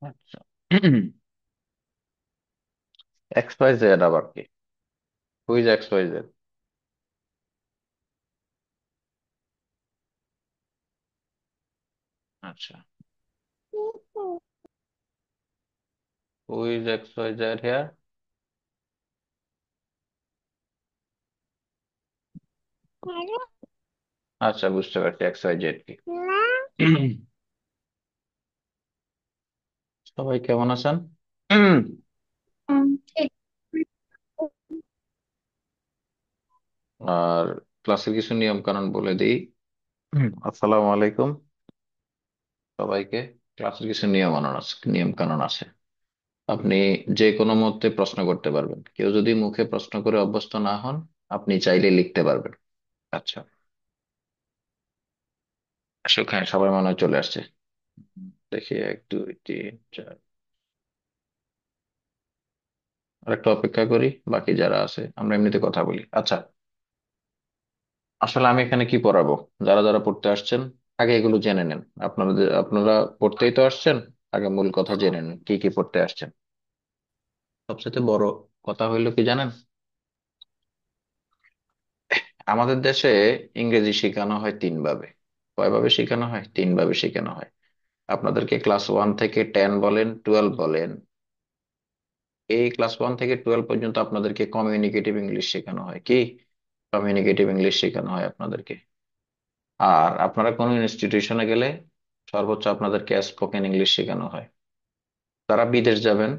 আচ্ছা। X Y Z আবার কি? Who's X Y Z? আচ্ছা, who's X Y Z here? আচ্ছা, বুঝতে পারছি এক্স ওয়াই জেড কি। সবাই কেমন আছেন? আর ক্লাসের কিছু নিয়ম কানুন বলে দিই। আসসালামু আলাইকুম সবাইকে। ক্লাসের কিছু নিয়ম কানুন আছে। আপনি যে কোনো মতে প্রশ্ন করতে পারবেন। কেউ যদি মুখে প্রশ্ন করে অভ্যস্ত না হন, আপনি চাইলে লিখতে পারবেন। আচ্ছা, আসলে হ্যাঁ, সবাই মনে হয় চলে আসছে। দেখি, এক দুই তিন চার। আর একটু অপেক্ষা করি, বাকি যারা আছে আমরা এমনিতে কথা বলি। আচ্ছা, আসলে আমি এখানে কি পড়াবো? যারা যারা পড়তে আসছেন, আগে এগুলো জেনে নেন। আপনারা পড়তেই তো আসছেন, আগে মূল কথা জেনে নেন কি কি পড়তে আসছেন। সবচেয়ে বড় কথা হইলো কি জানেন? আমাদের দেশে ইংরেজি শেখানো হয় তিন ভাবে। কয়ভাবে শেখানো হয়? তিন ভাবে শেখানো হয়। আপনাদেরকে ক্লাস 1 থেকে 10 বলেন, 12 বলেন, এই ক্লাস 1 থেকে 12 পর্যন্ত আপনাদেরকে কমিউনিকেটিভ ইংলিশ শেখানো হয়। কি? কমিউনিকেটিভ ইংলিশ শেখানো হয় আপনাদেরকে। আর আপনারা কোনো ইনস্টিটিউশনে গেলে সর্বোচ্চ আপনাদেরকে স্পোকেন ইংলিশ শেখানো হয়। তারা বিদেশ যাবেন,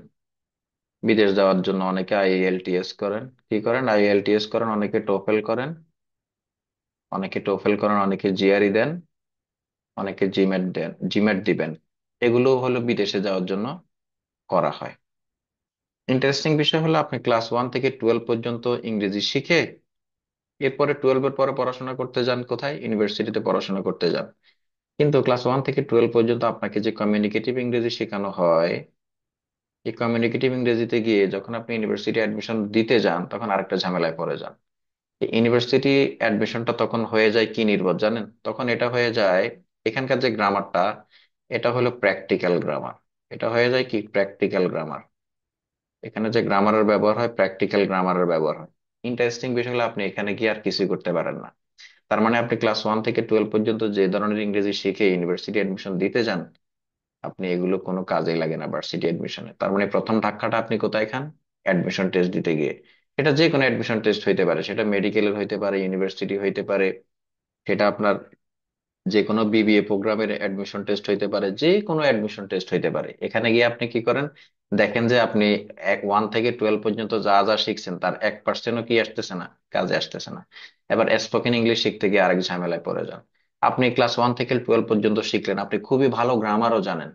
বিদেশ যাওয়ার জন্য অনেকে আইএলটিএস করেন। কি করেন? আইএলটিএস করেন, অনেকে টোফেল করেন, অনেকে জিআরই দেন, অনেকে জিমেট দিবেন। এগুলো হলো বিদেশে যাওয়ার জন্য করা হয়। ইন্টারেস্টিং বিষয় হলো আপনি ক্লাস 1 থেকে 12 পর্যন্ত ইংরেজি শিখে এরপরে 12 এর পরে পড়াশোনা করতে যান কোথায়? ইউনিভার্সিটিতে পড়াশোনা করতে যান। কিন্তু ক্লাস 1 থেকে 12 পর্যন্ত আপনাকে যে কমিউনিকেটিভ ইংরেজি শেখানো হয়, এই কমিউনিকেটিভ ইংরেজিতে গিয়ে যখন আপনি ইউনিভার্সিটি অ্যাডমিশন দিতে যান, তখন আরেকটা ঝামেলায় পড়ে যান। এই ইউনিভার্সিটি অ্যাডমিশনটা তখন হয়ে যায় কি নির্ভর জানেন? তখন এটা হয়ে যায়, এখানকার যে গ্রামারটা, এটা হলো প্র্যাকটিক্যাল গ্রামার। এটা হয়ে যায় কি? Practical grammar. এখানে যে গ্রামারের ব্যবহার হয়, প্র্যাকটিক্যাল গ্রামারের ব্যবহার হয়। ইন্টারেস্টিং বিষয় হলো আপনি এখানে গিয়ে আর কিছুই করতে পারেন না। তার মানে আপনি ক্লাস 1 থেকে 12 পর্যন্ত যে ধরনের ইংরেজি শিখে ইউনিভার্সিটি এডমিশন দিতে যান, আপনি এগুলো কোনো কাজেই লাগে না ভার্সিটি এডমিশনে। তার মানে প্রথম ধাক্কাটা আপনি কোথায় খান? অ্যাডমিশন টেস্ট দিতে গিয়ে। এটা যে কোনো অ্যাডমিশন টেস্ট হইতে পারে, সেটা মেডিকেলের হইতে পারে, ইউনিভার্সিটি হইতে পারে, সেটা আপনার যে কোনো বিবিএ প্রোগ্রামের অ্যাডমিশন টেস্ট হইতে পারে, যে কোনো অ্যাডমিশন টেস্ট হইতে পারে। এখানে গিয়ে আপনি কি করেন? দেখেন যে আপনি 1 থেকে 12 পর্যন্ত যা যা শিখছেন তার 1%ও কি আসতেছে না, কাজে আসতেছে না। এবার স্পোকেন ইংলিশ শিখতে গিয়ে আরেক ঝামেলায় পড়ে যান। আপনি ক্লাস 1 থেকে 12 পর্যন্ত শিখলেন, আপনি খুবই ভালো গ্রামারও জানেন,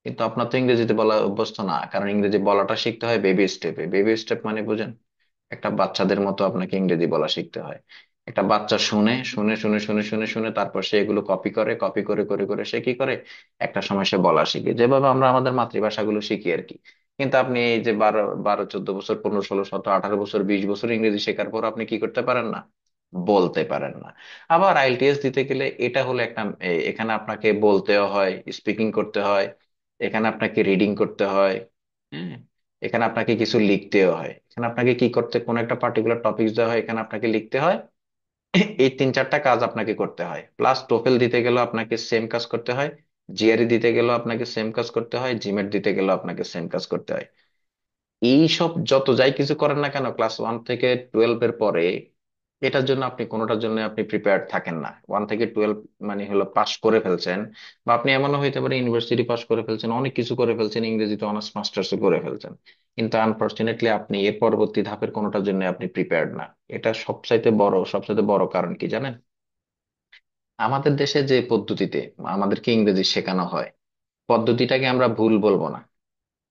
কিন্তু আপনার তো ইংরেজিতে বলা অভ্যস্ত না। কারণ ইংরেজি বলাটা শিখতে হয় বেবি স্টেপে। বেবি স্টেপ মানে বুঝেন? একটা বাচ্চাদের মতো আপনাকে ইংরেজি বলা শিখতে হয়। একটা বাচ্চা শুনে শুনে শুনে শুনে শুনে শুনে তারপর সে এগুলো কপি করে, কপি করে করে করে সে কি করে? একটা সময় সে বলা শিখে, যেভাবে আমরা আমাদের মাতৃভাষাগুলো শিখি আর কি। কিন্তু আপনি এই যে 12 12 14 বছর, 15 16 17 18 বছর, 20 বছর ইংরেজি শেখার পর আপনি কি করতে পারেন না? বলতে পারেন না। আবার আইএলটিএস দিতে গেলে এটা হলো একটা এখানে আপনাকে বলতেও হয়, স্পিকিং করতে হয়, এখানে আপনাকে রিডিং করতে হয়। হ্যাঁ, এখানে আপনাকে কিছু লিখতেও হয়। এখানে আপনাকে কি করতে, কোন একটা পার্টিকুলার টপিক দেওয়া হয়, এখানে আপনাকে লিখতে হয়। এই তিন চারটা কাজ আপনাকে করতে হয়। প্লাস টোফেল দিতে গেলেও আপনাকে সেম কাজ করতে হয়, জিআরই দিতে গেলেও আপনাকে সেম কাজ করতে হয়, জিমেট দিতে গেলেও আপনাকে সেম কাজ করতে হয়। এই সব যত যাই কিছু করেন না কেন ক্লাস 1 থেকে 12 এর পরে, এটার জন্য আপনি কোনোটার জন্য আপনি প্রিপেয়ার্ড থাকেন না। 1 থেকে 12 মানে হলো পাশ করে ফেলছেন, বা আপনি এমনও হইতে পারে ইউনিভার্সিটি পাশ করে ফেলছেন, অনেক কিছু করে ফেলছেন, ইংরেজিতে অনার্স মাস্টার্স করে ফেলছেন, কিন্তু আনফরচুনেটলি আপনি এর পরবর্তী ধাপের কোনোটার জন্য আপনি প্রিপেয়ার্ড না। এটা সবচাইতে বড় কারণ কি জানেন? আমাদের দেশে যে পদ্ধতিতে আমাদেরকে ইংরেজি শেখানো হয়, পদ্ধতিটাকে আমরা ভুল বলবো না।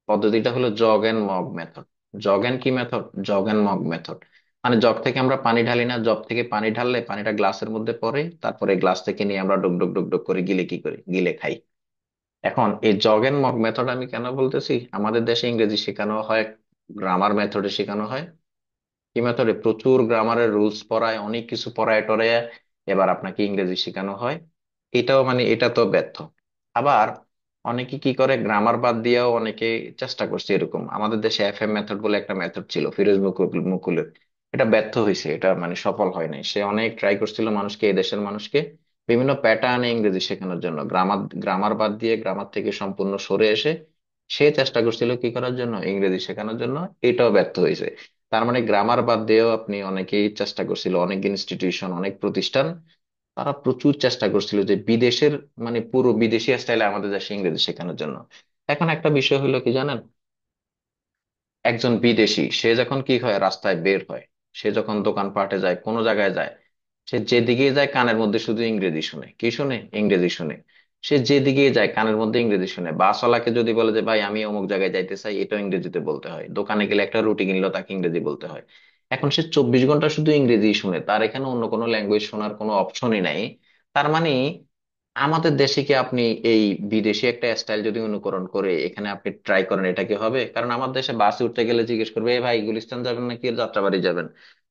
পদ্ধতিটা হলো jug and mug method. Jug and কি method? Jug and mug method. মানে জগ থেকে আমরা পানি ঢালি না, জগ থেকে পানি ঢাললে পানিটা গ্লাসের মধ্যে পড়ে, তারপরে গ্লাস থেকে নিয়ে আমরা ডুক ডুক ডুক ডুক করে গিলে কি করি? গিলে খাই। এখন এই জগ এন্ড মগ মেথড আমি কেন বলতেছি? আমাদের দেশে ইংরেজি শেখানো হয় গ্রামার মেথডে শেখানো হয়। কি মেথডে? প্রচুর গ্রামারের রুলস পড়ায়, অনেক কিছু পড়ায় টরায়, এবার আপনাকে ইংরেজি শেখানো হয়। এটাও মানে এটা তো ব্যর্থ। আবার অনেকে কি করে, গ্রামার বাদ দিয়েও অনেকে চেষ্টা করছে এরকম। আমাদের দেশে FM মেথড বলে একটা মেথড ছিল, ফিরোজ মুকুলের। এটা ব্যর্থ হয়েছে, এটা মানে সফল হয় নাই। সে অনেক ট্রাই করছিল মানুষকে, এই দেশের মানুষকে বিভিন্ন প্যাটার্নে ইংরেজি শেখানোর জন্য, গ্রামার গ্রামার বাদ দিয়ে, গ্রামার থেকে সম্পূর্ণ সরে এসে সে চেষ্টা করছিল কি করার জন্য, ইংরেজি শেখানোর জন্য। এটাও ব্যর্থ হয়েছে। তার মানে গ্রামার বাদ দিয়েও আপনি, অনেকেই চেষ্টা করছিল, অনেক ইনস্টিটিউশন, অনেক প্রতিষ্ঠান, তারা প্রচুর চেষ্টা করছিল যে বিদেশের, মানে পুরো বিদেশি স্টাইলে আমাদের দেশে ইংরেজি শেখানোর জন্য। এখন একটা বিষয় হলো কি জানেন, একজন বিদেশি সে যখন কি হয়, রাস্তায় বের হয়, সে যখন দোকানপাটে যায়, কোনো জায়গায় যায়, সে যেদিকে যায় কানের মধ্যে শুধু ইংরেজি শুনে। কি শুনে? ইংরেজি শুনে। সে যেদিকে যায় কানের মধ্যে ইংরেজি শুনে। বাসওয়ালাকে যদি বলে যে ভাই আমি অমুক জায়গায় যাইতে চাই, এটাও ইংরেজিতে বলতে হয়। দোকানে গেলে একটা রুটি কিনলেও তাকে ইংরেজি বলতে হয়। এখন সে 24 ঘন্টা শুধু ইংরেজি শুনে, তার এখানে অন্য কোনো ল্যাঙ্গুয়েজ শোনার কোনো অপশনই নাই। তার মানে আমাদের দেশে কি আপনি এই বিদেশি একটা স্টাইল যদি অনুকরণ করে এখানে আপনি ট্রাই করেন, এটা কি হবে? কারণ আমার দেশে বাসে উঠতে গেলে জিজ্ঞেস করবে, এ ভাই গুলিস্তান যাবেন নাকি যাত্রাবাড়ি যাবেন?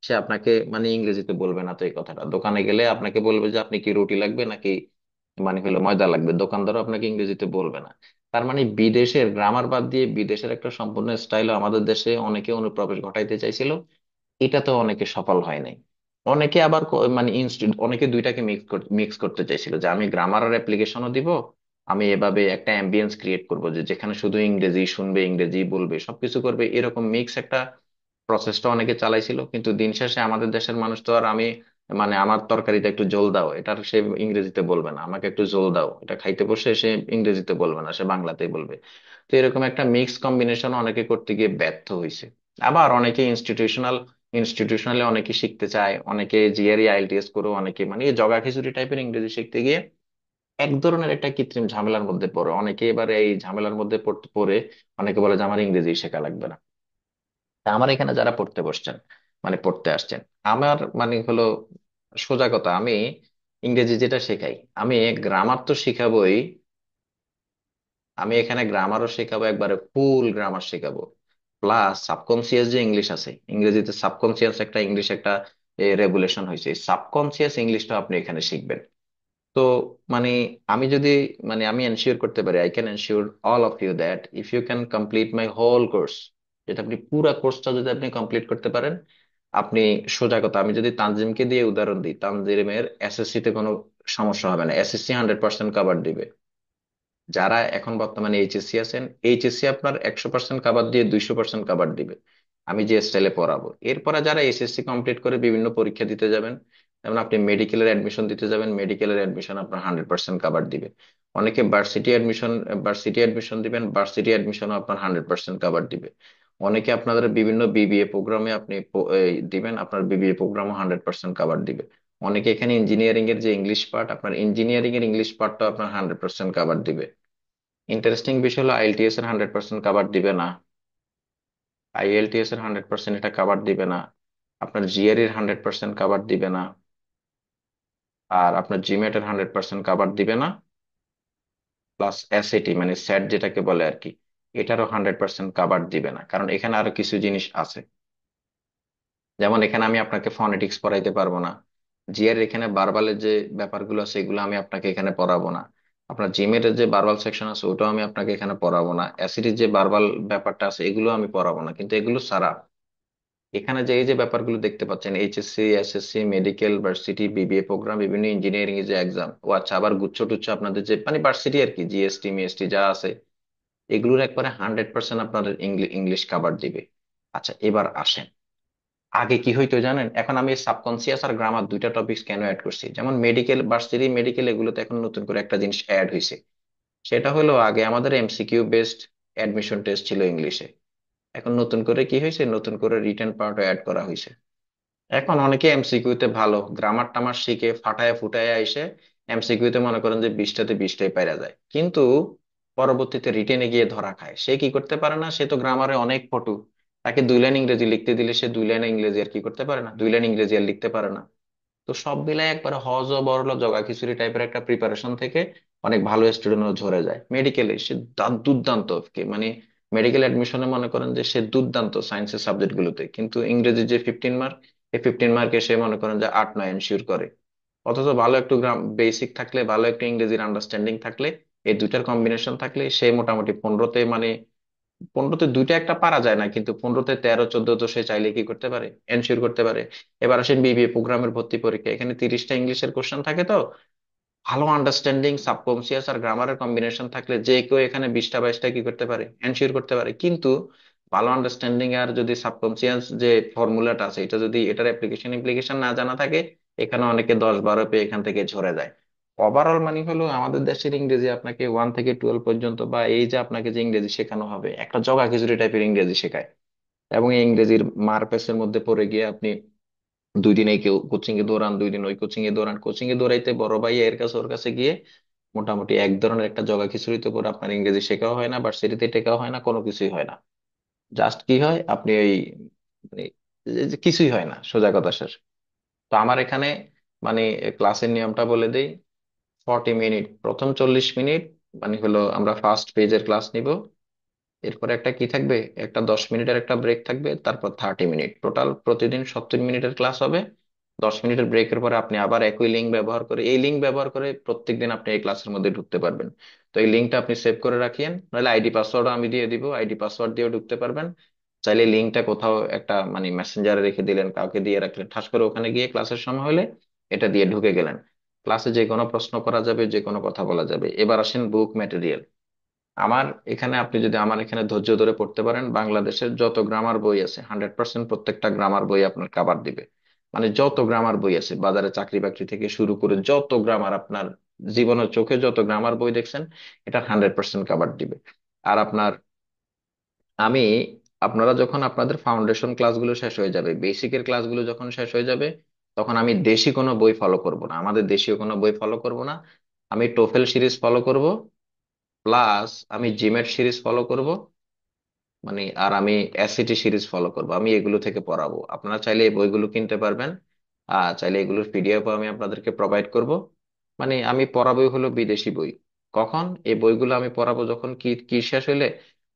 সে আপনাকে মানে ইংরেজিতে বলবে না তো এই কথাটা। দোকানে গেলে আপনাকে বলবে যে আপনি কি রুটি লাগবে নাকি মানে হলো ময়দা লাগবে, দোকানদারও আপনাকে ইংরেজিতে বলবে না। তার মানে বিদেশের গ্রামার বাদ দিয়ে বিদেশের একটা সম্পূর্ণ স্টাইল আমাদের দেশে অনেকে অনুপ্রবেশ ঘটাইতে চাইছিল। এটা তো অনেকে সফল হয় নাই। অনেকে আবার মানে অনেকে দুইটাকে মিক্স করতে চাইছিল, যে আমি গ্রামার আর অ্যাপ্লিকেশনও দিব, আমি এভাবে একটা অ্যাম্বিয়েন্স ক্রিয়েট করব যে যেখানে শুধু ইংরেজি শুনবে, ইংরেজি বলবে, সবকিছু করবে, এরকম মিক্স একটা প্রসেসটা অনেকে চালাইছিল। কিন্তু দিন শেষে আমাদের দেশের মানুষ তো আর আমি, মানে আমার তরকারিতে একটু ঝোল দাও, এটার সে ইংরেজিতে বলবে না। আমাকে একটু ঝোল দাও, এটা খাইতে বসে সে ইংরেজিতে বলবে না, সে বাংলাতেই বলবে। তো এরকম একটা মিক্স কম্বিনেশন অনেকে করতে গিয়ে ব্যর্থ হয়েছে। আবার অনেকে ইনস্টিটিউশনালি অনেকে শিখতে চায়, অনেকে জিআরই আইএলটিএস করে, অনেকে মানে এই জগা খিচুড়ি টাইপের ইংরেজি শিখতে গিয়ে এক ধরনের একটা কৃত্রিম ঝামেলার মধ্যে পড়ে। অনেকে এবার এই ঝামেলার মধ্যে পড়ে অনেকে বলে যে আমার ইংরেজি শেখা লাগবে না। তা আমার এখানে যারা পড়তে বসছেন, মানে পড়তে আসছেন, আমার মানে হলো সোজা কথা, আমি ইংরেজি যেটা শেখাই, আমি গ্রামার তো শিখাবোই, আমি এখানে গ্রামারও শেখাবো, একবারে ফুল গ্রামার শেখাবো। প্লাস সাবকনসিয়াস যে ইংলিশ আছে, ইংরেজিতে সাবকনসিয়াস একটা ইংলিশ একটা রেগুলেশন হয়েছে, সাবকনসিয়াস ইংলিশটা আপনি এখানে শিখবেন। তো মানে আমি যদি, মানে আমি এনশিওর করতে পারি, I can ensure all of you that if you can complete my whole course, যেটা আপনি পুরা কোর্সটা যদি আপনি কমপ্লিট করতে পারেন, আপনি, সোজা কথা, আমি যদি তানজিমকে দিয়ে উদাহরণ দিই, তানজিমের এসএসসি তে কোনো সমস্যা হবে না, এসএসসি 100% কভার দিবে। যারা এখন বর্তমানে এইচএসসি আছেন, এইচএসসি আপনার 100% কাভার দিয়ে 200% কাভার দিবে, আমি যে স্টাইলে পড়াবো। এরপরে যারা এসএসসি কমপ্লিট করে বিভিন্ন পরীক্ষা দিতে যাবেন, যেমন আপনি মেডিকেলের অ্যাডমিশন দিতে যাবেন, মেডিকেলের অ্যাডমিশন আপনার 100% কাভার দিবে। অনেকে ভার্সিটি অ্যাডমিশন দিবেন, ভার্সিটি অ্যাডমিশনও আপনার 100% কাভার দিবে। অনেকে আপনাদের বিভিন্ন বিবিএ প্রোগ্রামে আপনি দিবেন, আপনার বিবিএ প্রোগ্রামও 100% কাভার দিবে। অনেকে এখানে ইঞ্জিনিয়ারিং এর যে ইংলিশ পার্ট, আপনার ইঞ্জিনিয়ারিং এর ইংলিশ পার্টটা আপনার 100% কাভার দিবে। ইন্টারেস্টিং বিষয় হলো আইএলটিএস এর 100% কাভার দিবে না, আইএলটিএস এর 100% এটা কাভার দিবে না, আপনার জিআর এর 100% কাভার দিবে না, আর আপনার জিমেট এর 100% কাভার দিবে না। প্লাস এসএটি মানে স্যাট যেটাকে বলে আর কি, এটারও 100% কাভার দিবে না। কারণ এখানে আরো কিছু জিনিস আছে, যেমন এখানে আমি আপনাকে ফনেটিক্স পড়াইতে পারবো না। জিআর এখানে বারবালের যে ব্যাপারগুলো আছে এগুলো আমি আপনাকে এখানে পড়াবো না। আপনার জিমের যে বারবাল সেকশন আছে ওটাও আমি আপনাকে এখানে পড়াবো না। অ্যাসিডির যে বারবাল ব্যাপারটা আছে এগুলো আমি পড়াবো না। কিন্তু এগুলো ছাড়া এখানে যে এই যে ব্যাপারগুলো দেখতে পাচ্ছেন, HSC, SSC, medical, varsity, BBA program, বিভিন্ন ইঞ্জিনিয়ারিং এর যে এক্সাম, ও আচ্ছা, আবার গুচ্ছ টুচ্ছ আপনাদের যে মানে ভার্সিটি আর কি, জিএসটি মিএসটি যা আছে, এগুলোর একবারে 100% আপনাদের ইংলিশ কাভার দিবে। আচ্ছা, এবার আসেন, আগে কি হইতো জানেন? এখন আমি সাবকনসিয়াস আর গ্রামার দুইটা টপিক কেন অ্যাড করছি, যেমন মেডিকেল, ভার্সিটি মেডিকেল, এগুলোতে এখন নতুন করে একটা জিনিস অ্যাড হয়েছে। সেটা হলো, আগে আমাদের এমসিকিউ বেসড অ্যাডমিশন টেস্ট ছিল ইংলিশে। এখন নতুন করে কি হয়েছে, নতুন করে রিটেন পার্টও অ্যাড করা হয়েছে। এখন অনেকে এমসিকিউ তে ভালো, গ্রামার টামার শিখে ফাটায় ফুটায় এসে এমসিকিউ তে মনে করেন যে 20টাতে 20টাই পাইরা যায়, কিন্তু পরবর্তীতে রিটেনে গিয়ে ধরা খায়। সে কি করতে পারে না, সে তো গ্রামারে অনেক পটু, তাকে 2 লাইন ইংরেজি লিখতে দিলে সে 2 লাইন ইংরেজি আর কি করতে পারে না, 2 লাইন ইংরেজি আর লিখতে পারে না। তো সব মিলাই একবারে হজ ও বড়লো জগা খিচুড়ি টাইপের একটা প্রিপারেশন থেকে অনেক ভালো স্টুডেন্টও ঝরে যায়। মেডিকেলে সে দুর্দান্ত মানে মেডিকেল অ্যাডমিশনে মনে করেন যে সে দুর্দান্ত সায়েন্সের সাবজেক্ট গুলোতে, কিন্তু ইংরেজি যে 15 মার্ক, এই 15 মার্কে সে মনে করেন যে 8 9 এনশিওর করে। অথচ ভালো একটু বেসিক থাকলে, ভালো একটু ইংরেজির আন্ডারস্ট্যান্ডিং থাকলে এই দুইটার কম্বিনেশন থাকলে সে মোটামুটি 15-তে, মানে 15-তে দুইটা একটা পারা যায় না, কিন্তু 15-তে 13, 14 তো সে চাইলে কি করতে পারে, এনশিওর করতে পারে। এবার আসেন বিবিএ প্রোগ্রামের ভর্তি পরীক্ষা, এখানে 30টা ইংলিশের কোশ্চেন থাকে। তো ভালো আন্ডারস্ট্যান্ডিং, সাবকনসিয়াস আর গ্রামারের কম্বিনেশন থাকলে যে কেউ এখানে 20টা 22টা কি করতে পারে, এনশিওর করতে পারে। কিন্তু ভালো আন্ডারস্ট্যান্ডিং আর যদি সাবকনসিয়াস যে ফর্মুলাটা আছে, এটা যদি এটার অ্যাপ্লিকেশন ইমপ্লিকেশন না জানা থাকে, এখানে অনেকে 10-12 পেয়ে এখান থেকে ঝরে যায়। ওভারঅল মানে হলো আমাদের দেশের ইংরেজি আপনাকে 1 থেকে 12 পর্যন্ত, বা এই যে আপনাকে যে ইংরেজি শেখানো হবে, একটা জগা খিচুড়ি টাইপের ইংরেজি শেখায়। এবং এই ইংরেজির মারপ্যাচের মধ্যে পড়ে গিয়ে আপনি 2 দিন এই কেউ কোচিং এ দৌড়ান, 2 দিন ওই কোচিং এ দৌড়ান, কোচিং এ দৌড়াইতে বড় ভাই এর কাছে ওর কাছে গিয়ে মোটামুটি এক ধরনের একটা জগা খিচুড়িতে পরে আপনার ইংরেজি শেখাও হয় না, ভার্সিটিতে টেকাও হয় না, কোনো কিছুই হয় না। জাস্ট কি হয়, আপনি ওই মানে এই যে কিছুই হয় না, সোজা কথা শেষ। তো আমার এখানে মানে ক্লাসের নিয়মটা বলে দেই। 40 মিনিট, প্রথম 40 মিনিট মানে হলো আমরা ফার্স্ট পেজের ক্লাস নিব। এরপরে একটা কি থাকবে, একটা 10 মিনিটের একটা ব্রেক থাকবে, তারপর 30 মিনিট, টোটাল প্রতিদিন 70 মিনিটের ক্লাস হবে। 10 মিনিটের ব্রেকের পরে আপনি আবার একই লিঙ্ক ব্যবহার করে, এই লিঙ্ক ব্যবহার করে প্রত্যেকদিন আপনি এই ক্লাসের মধ্যে ঢুকতে পারবেন। তো এই লিঙ্কটা আপনি সেভ করে রাখিয়েন, নাহলে আইডি পাসওয়ার্ডও আমি দিয়ে দিব, আইডি পাসওয়ার্ড দিয়েও ঢুকতে পারবেন। চাইলে লিঙ্কটা কোথাও একটা মানে মেসেঞ্জারে রেখে দিলেন, কাউকে দিয়ে রাখলেন, ঠাস করে ওখানে গিয়ে ক্লাসের সময় হলে এটা দিয়ে ঢুকে গেলেন। ক্লাসে যে কোনো প্রশ্ন করা যাবে, যে কোনো কথা বলা যাবে। এবার আসেন বুক ম্যাটেরিয়াল। আমার এখানে আপনি যদি আমার এখানে ধৈর্য ধরে পড়তে পারেন, বাংলাদেশের যত গ্রামার বই আছে 100% প্রত্যেকটা গ্রামার বই আপনার কাভার দিবে। মানে যত গ্রামার বই আছে বাজারে, চাকরি বাকরি থেকে শুরু করে যত গ্রামার আপনার জীবনের চোখে যত গ্রামার বই দেখছেন, এটা 100% কাভার দিবে। আর আপনার আমি আপনারা যখন আপনাদের ফাউন্ডেশন ক্লাসগুলো শেষ হয়ে যাবে, বেসিকের ক্লাসগুলো যখন শেষ হয়ে যাবে, তখন আমি দেশি কোনো বই ফলো করব না, আমাদের দেশীয় কোনো বই ফলো করব না। আমি টোফেল সিরিজ ফলো করব, প্লাস আমি জিমেট সিরিজ ফলো করব, মানে আর আমি এসিটি সিরিজ ফলো করবো। আমি এগুলো থেকে পড়াবো, আপনারা চাইলে এই বইগুলো কিনতে পারবেন। চাইলে এগুলোর পিডিএফ আমি আপনাদেরকে প্রোভাইড করব। মানে আমি পড়াবোই হলো বিদেশি বই। কখন এই বইগুলো আমি পড়াবো, যখন কি কি শেষ হইলে,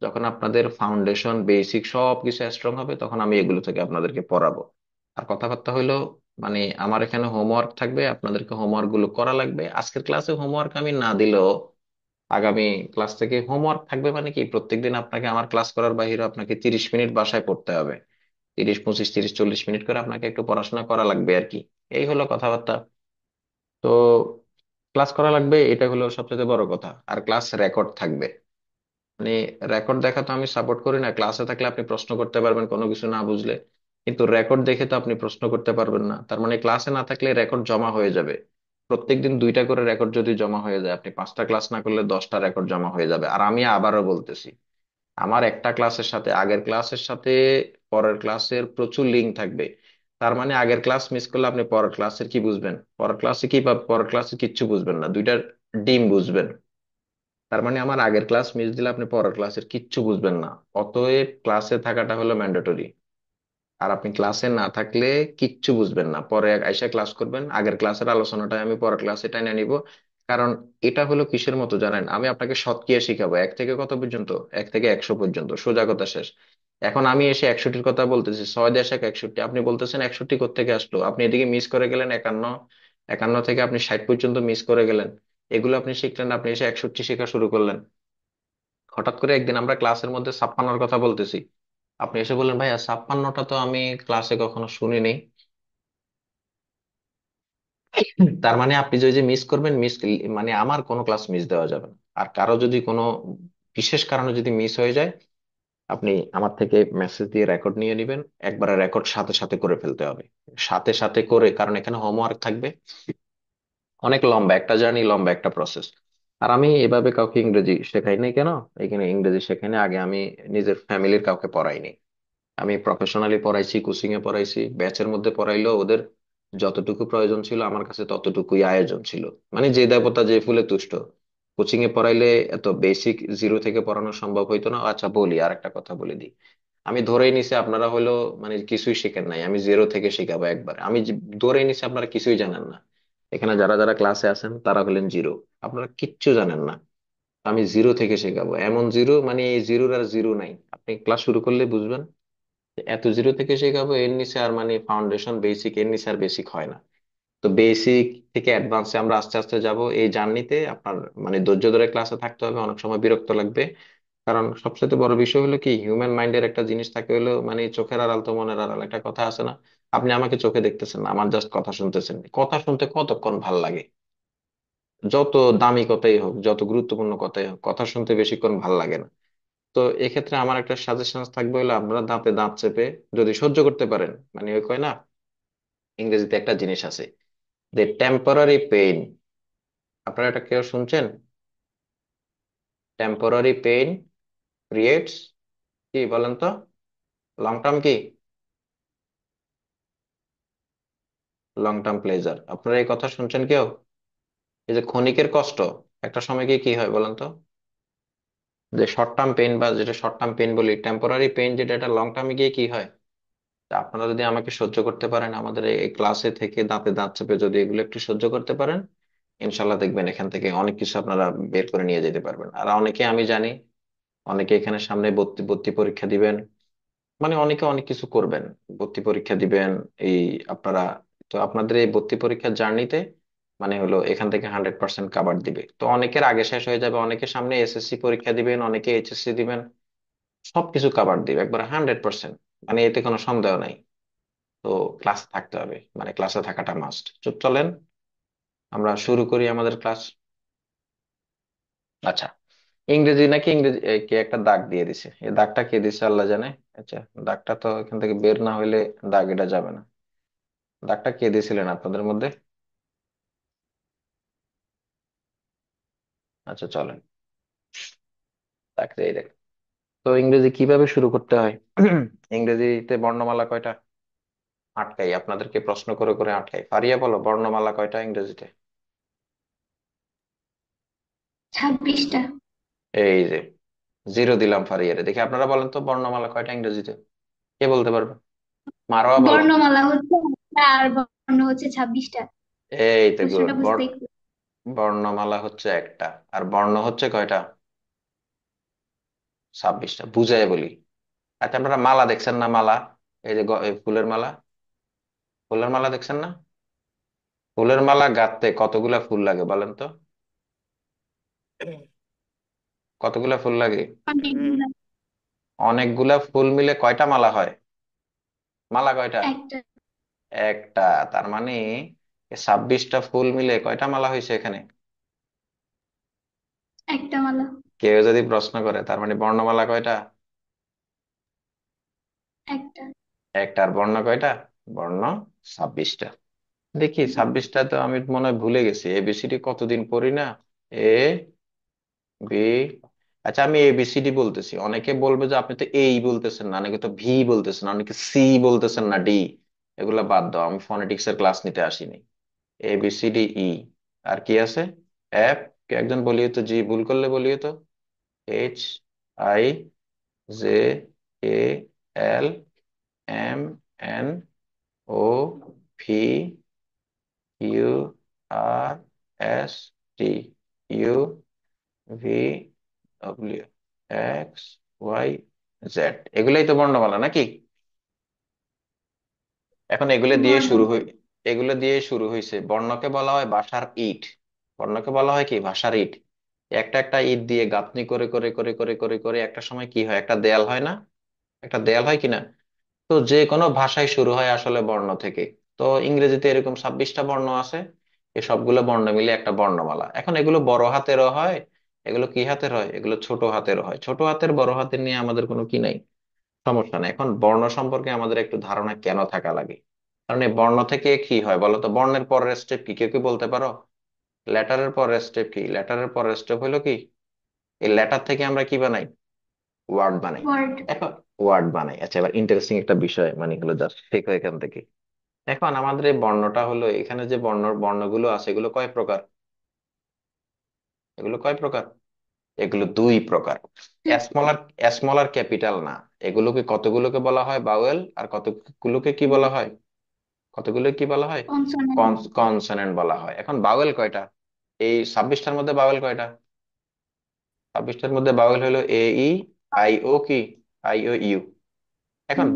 যখন আপনাদের ফাউন্ডেশন বেসিক সব কিছু স্ট্রং হবে, তখন আমি এগুলো থেকে আপনাদেরকে পড়াবো। আর কথাবার্তা হইলো মানে আমার এখানে হোমওয়ার্ক থাকবে, আপনাদেরকে হোমওয়ার্ক গুলো করা লাগবে। আজকের ক্লাসে হোমওয়ার্ক আমি না দিলেও আগামী ক্লাস থেকে হোমওয়ার্ক থাকবে। মানে কি, প্রত্যেকদিন আপনাকে আমার ক্লাস করার বাইরে আপনাকে 30 মিনিট বাসায় পড়তে হবে। 30, 25, 30, 40 মিনিট করে আপনাকে একটু পড়াশোনা করা লাগবে আর কি। এই হলো কথাবার্তা। তো ক্লাস করা লাগবে, এটা হলো সবচেয়ে বড় কথা। আর ক্লাস রেকর্ড থাকবে। মানে রেকর্ড দেখা তো আমি সাপোর্ট করি না, ক্লাসে থাকলে আপনি প্রশ্ন করতে পারবেন কোনো কিছু না বুঝলে, কিন্তু রেকর্ড দেখে তো আপনি প্রশ্ন করতে পারবেন না। তার মানে ক্লাসে না থাকলে রেকর্ড জমা হয়ে যাবে। প্রত্যেকদিন 2টা করে রেকর্ড যদি জমা হয়ে যায়, আপনি 5টা ক্লাস না করলে 10টা রেকর্ড জমা হয়ে যাবে। আর আমি আবারও বলতেছি, আমার একটা ক্লাসের সাথে আগের ক্লাসের সাথে পরের ক্লাসের প্রচুর লিঙ্ক থাকবে। তার মানে আগের ক্লাস মিস করলে আপনি পরের ক্লাসের কি বুঝবেন, পরের ক্লাসে কি বা পরের ক্লাসে কিচ্ছু বুঝবেন না, দুইটার ডিম বুঝবেন। তার মানে আমার আগের ক্লাস মিস দিলে আপনি পরের ক্লাসের কিচ্ছু বুঝবেন না। অতএব ক্লাসে থাকাটা হলো ম্যান্ডেটরি। আর আপনি ক্লাসে না থাকলে কিচ্ছু বুঝবেন না, পরে আইসা ক্লাস করবেন, আগের ক্লাসের আলোচনাটা আমি পরের ক্লাসে টেনে নিব। কারণ এটা হলো কিসের মতো জানেন, আমি আপনাকে শতক্রিয়া শিখাবো, 1 থেকে কত পর্যন্ত, 1 থেকে 100 পর্যন্ত, সোজা কথা শেষ। এখন আমি এসে 61-র কথা বলতেছি, 6 × 10 = 61, আপনি বলতেছেন 61 কোত্থেকে আসলো, আপনি এদিকে মিস করে গেলেন 51, 51 থেকে আপনি 60 পর্যন্ত মিস করে গেলেন। এগুলো আপনি শিখলেন, আপনি এসে 61 শেখা শুরু করলেন। হঠাৎ করে একদিন আমরা ক্লাসের মধ্যে 56-র কথা বলতেছি, আপনি এসে বললেন ভাইয়া 56টা তো আমি ক্লাসে কখনো শুনিনি। তার মানে আপনি যে যে মিস করবেন, মিস মানে আমার কোনো ক্লাস মিস দেওয়া যাবে না। আর কারো যদি কোনো বিশেষ কারণে যদি মিস হয়ে যায়, আপনি আমার থেকে মেসেজ দিয়ে রেকর্ড নিয়ে নেবেন। একবারে রেকর্ড সাথে সাথে করে ফেলতে হবে, সাথে সাথে করে, কারণ এখানে হোমওয়ার্ক থাকবে। অনেক লম্বা একটা জার্নি, লম্বা একটা প্রসেস। আর আমি এভাবে কাউকে ইংরেজি শেখাই নাই কেন, এখানে ইংরেজি শেখাই না, আগে আমি নিজের ফ্যামিলির কাউকে পড়াইনি। আমি প্রফেশনালি পড়াইছি, কোচিং এ পড়াইছি, ব্যাচের মধ্যে পড়াইলেও ওদের যতটুকু প্রয়োজন ছিল আমার কাছে ততটুকুই আয়োজন ছিল। মানে যে দেবতা যে ফুলে তুষ্ট। কোচিং এ পড়াইলে এত বেসিক জিরো থেকে পড়ানো সম্ভব হইতো না। আচ্ছা বলি, আর একটা কথা বলে দিই, আমি ধরেই নিছি আপনারা হলো মানে কিছুই শিখেন নাই, আমি জিরো থেকে শিখাবো একবার। আমি ধরেই নিছি আপনারা কিছুই জানেন না। এখানে যারা যারা ক্লাসে আছেন তারা হলেন জিরো, আপনারা কিচ্ছু জানেন না। আমি জিরো থেকে শেখাবো, এমন জিরো মানে এই জিরোর আর জিরো নাই, আপনি ক্লাস শুরু করলে বুঝবেন। এত জিরো থেকে শেখাবো, এর নিচে আর মানে ফাউন্ডেশন বেসিক, এর নিচে আর বেসিক হয় না। তো বেসিক থেকে অ্যাডভান্সে আমরা আস্তে আস্তে যাব এই জার্নিতে। আপনার মানে ধৈর্য ধরে ক্লাসে থাকতে হবে, অনেক সময় বিরক্ত লাগবে। কারণ সবচেয়ে বড় বিষয় হলো কি, হিউম্যান মাইন্ডের একটা জিনিস থাকে হলো মানে চোখের আড়াল তো মনের আড়াল, একটা কথা আছে না? আপনি আমাকে চোখে দেখতেছেন না, আমার জাস্ট কথা শুনতেছেন, কথা শুনতে কতক্ষণ ভাল লাগে? যত দামি কথাই হোক, যত গুরুত্বপূর্ণ কথাই হোক, কথা শুনতে বেশিক্ষণ ভাল লাগে না। তো এক্ষেত্রে আমার একটা সাজেশন থাকবে হলো, আপনারা দাঁতে দাঁত চেপে যদি সহ্য করতে পারেন, মানে ওই কয় না, ইংরেজিতে একটা জিনিস আছে যে টেম্পোরারি পেইন। আপনারা এটা কেউ শুনছেন? টেম্পোরারি পেইন ক্রিয়েটস, কি বলেন তো, লং টার্ম কি, লং টার্ম প্লেজার। আপনারা এই কথা শুনছেন কেউ? এই যে ক্ষণিকের কষ্ট একটা সময় গিয়ে কি হয় বলেন তো? যে শর্ট টার্ম পেইন, বা যেটা শর্ট টার্ম পেইন বলি, টেম্পোরারি পেইন যেটা, এটা লং টার্মে গিয়ে কি হয়? তা আপনারা যদি আমাকে সহ্য করতে পারেন, আমাদের এই ক্লাসে থেকে দাঁতে দাঁত চেপে যদি এগুলো একটু সহ্য করতে পারেন, ইনশাল্লাহ দেখবেন এখান থেকে অনেক কিছু আপনারা বের করে নিয়ে যেতে পারবেন। আর অনেকে আমি জানি, অনেকে এখানে সামনে ভর্তি ভর্তি পরীক্ষা দিবেন, মানে অনেকে অনেক কিছু করবেন, ভর্তি পরীক্ষা দিবেন এই আপনারা। তো আপনাদের এই ভর্তি পরীক্ষার জার্নিতে মানে হলো এখান থেকে 100% কাভার দিবে। তো অনেকের আগে শেষ হয়ে যাবে, অনেকে সামনে এসএসসি পরীক্ষা দিবেন, অনেকে এইচএসসি দিবেন, সবকিছু কাভার দিবে একবার 100%। মানে এতে কোনো সন্দেহ নাই। তো ক্লাসে থাকতে হবে, মানে ক্লাসে থাকাটা মাস্ট। চুপ চলেন আমরা শুরু করি আমাদের ক্লাস। আচ্ছা, ইংরেজি নাকি, ইংরেজি কে একটা দাগ দিয়ে দিছে, এই দাগটা কে দিছে আল্লাহ জানে। আচ্ছা, দাগটা তো এখান থেকে বের না হইলে দাগ এটা যাবে না। দাগটা কে দিয়েছিলেন আপনাদের মধ্যে? আচ্ছা চলেন, দাগটা এই দেখ। তো ইংরেজি কিভাবে শুরু করতে হয়? ইংরেজিতে বর্ণমালা কয়টা? আটকাই, আপনাদেরকে প্রশ্ন করে করে আটকাই। ফারিয়া বলো, বর্ণমালা কয়টা ইংরেজিতে? 26টা। এই যে জিরো দিলাম ফারিয়ারে। দেখি আপনারা বলেন তো, বর্ণমালা কয়টা ইংরেজিতে? কে বলতে পারবে? মারোয়া বলো। বর্ণমালা হচ্ছে একটা, আর বর্ণ হচ্ছে 26টা। এই তো গুড। প্রশ্নটা বুঝতে একটু। বর্ণমালা হচ্ছে একটা, আর বর্ণ হচ্ছে কয়টা? 26টা। বুঝাই বলি। আচ্ছা, আপনারা মালা দেখছেন না? মালা, এই যে এই ফুলের মালা, ফুলের মালা দেখছেন না? ফুলের মালা গাঁথতে কতগুলা ফুল লাগে বলেন তো? কতগুলা ফুল লাগে? অনেকগুলো। অনেকগুলা ফুল মিলে কয়টা মালা হয়? মালা কয়টা? একটা। একটা। তার মানে 26টা ফুল মিলে কয়টা মালা হয়েছে এখানে? একটা মালা। কেউ যদি প্রশ্ন করে, তার মানে বর্ণমালা কয়টা? একটা। একটার বর্ণ কয়টা? বর্ণ 26টা। দেখি 26টা তো আমি মনে হয় ভুলে গেছি, এবিসিডি কতদিন পড়ি না। এ বি, আচ্ছা আমি এবিসিডি বলতেছি, অনেকে বলবে যে আপনি তো এই বলতেছেন না, অনেকে তো ভি বলতেছেন, অনেকে সি বলতেছেন না, ডি। এগুলা বাদ দাও, আমি ফনেটিক্স এর ক্লাস নিতে আসিনি। A B C D E, আর কি আছে? এফ। কে একজন বলিও তো, জি ভুল করলে বলিও তো। H, I, J, K, L, M, N, O, V, U, R, S, T, U, V, W, X, Y, Z. এগুলাই তো বর্ণমালা নাকি? এখন বর্ণমালা। এগুলো দিয়ে শুরু হয়েছে। বর্ণকে বলা হয় ভাষার ইট। বর্ণকে বলা হয় কি, ভাষার ইট। একটা একটা ইট দিয়ে গাঁথনি করে করে করে করে করে করে একটা সময় কি হয়, একটা দেয়াল হয় না? একটা দেয়াল হয় কিনা? তো যে কোনো ভাষায় শুরু হয় আসলে বর্ণ থেকে। তো ইংরেজিতে এরকম 26টা বর্ণ আছে। এই সবগুলো বর্ণ মিলে একটা বর্ণমালা। এখন এগুলো বড় হাতেরও হয়, এগুলো কি হাতের হয়, এগুলো ছোট হাতেরও হয়। ছোট হাতের বড় হাতের নিয়ে আমাদের কোনো কি নাই, সমস্যা নেই। এখন বর্ণ সম্পর্কে আমাদের একটু ধারণা কেন থাকা লাগে, কারণ এই বর্ণ থেকে কি হয় বলতো? বর্ণের পরের স্টেপ কি, কেউ কি বলতে পারো? লেটারের পরের স্টেপ কি? লেটারের পরের স্টেপ হলো কি, এই লেটার থেকে আমরা কি বানাই? ওয়ার্ড বানাই। ওয়ার্ড। এখন ওয়ার্ড বানাই। আচ্ছা, এবার ইন্টারেস্টিং একটা বিষয়, মানে হলো জাস্ট শেখো এখান থেকে। এখন আমাদের এই বর্ণটা হলো, এখানে যে বর্ণগুলো আছে এগুলো কয় প্রকার? এগুলো কয় প্রকার? এগুলো দুই প্রকার। স্মল আর স্মল আর ক্যাপিটাল না। এগুলোকে কতগুলোকে বলা হয় বাউয়েল, আর কতগুলোকে কি বলা হয়? কতগুলো কি বলা হয়? কনসোনেন্ট। কনসোনেন্ট বলা হয়। এখন বাউয়েল কয়টা? এই 26টার মধ্যে বাউয়েল কয়টা? 26টার মধ্যে বাউয়েল হলো এ ই আই ও, কি আই ও ইউ। এখন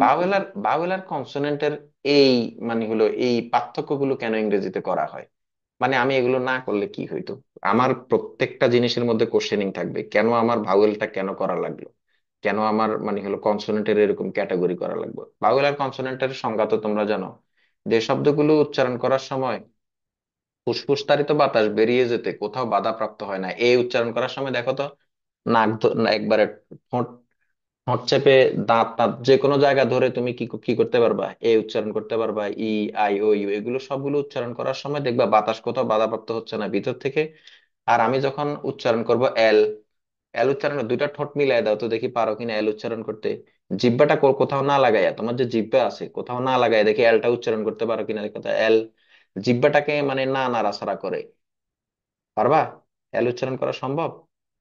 বাওয়েল আর কনসোনেন্টের এই মানে হলো এই পার্থক্যগুলো কেন ইংরেজিতে করা হয়? মানে আমি এগুলো না করলে কি হইতো? আমার প্রত্যেকটা জিনিসের মধ্যে কোশ্চেনিং থাকবে, কেন আমার ভাওয়েলটা কেন করা লাগলো, কেন আমার মানে হলো কনসোনেন্টের এরকম ক্যাটাগরি করা লাগবে। ভাওয়েল আর কনসোনেন্টের সংজ্ঞা তো তোমরা জানো, যে শব্দগুলো উচ্চারণ করার সময় ফুসফুসতারিত বাতাস বেরিয়ে যেতে কোথাও বাধাপ্রাপ্ত হয় না, এই উচ্চারণ করার সময় দেখো তো, একবারে ঠোঁট ঠোঁট চেপে দাঁত দাঁত যে কোনো জায়গা ধরে তুমি কি করতে পারবা, এ উচ্চারণ করতে পারবা, ই, আই, ও, ইউ, এগুলো সবগুলো উচ্চারণ করার সময় দেখবা বাতাস কোথাও বাধাপ্রাপ্ত হচ্ছে না ভিতর থেকে। আর আমি যখন উচ্চারণ করব এল, এল উচ্চারণ দুইটা ঠোঁট মিলাই দাও তো দেখি পারো কিনা এল উচ্চারণ করতে। জিহ্বাটা কোথাও না লাগাইয়া, তোমার যে জিহ্বা আছে কোথাও না লাগাইয়া দেখি এলটা উচ্চারণ করতে পারো কিনা, কথা এল, জিহ্বাটাকে মানে না নাড়াচাড়া করে পারবা এল উচ্চারণ করা সম্ভব?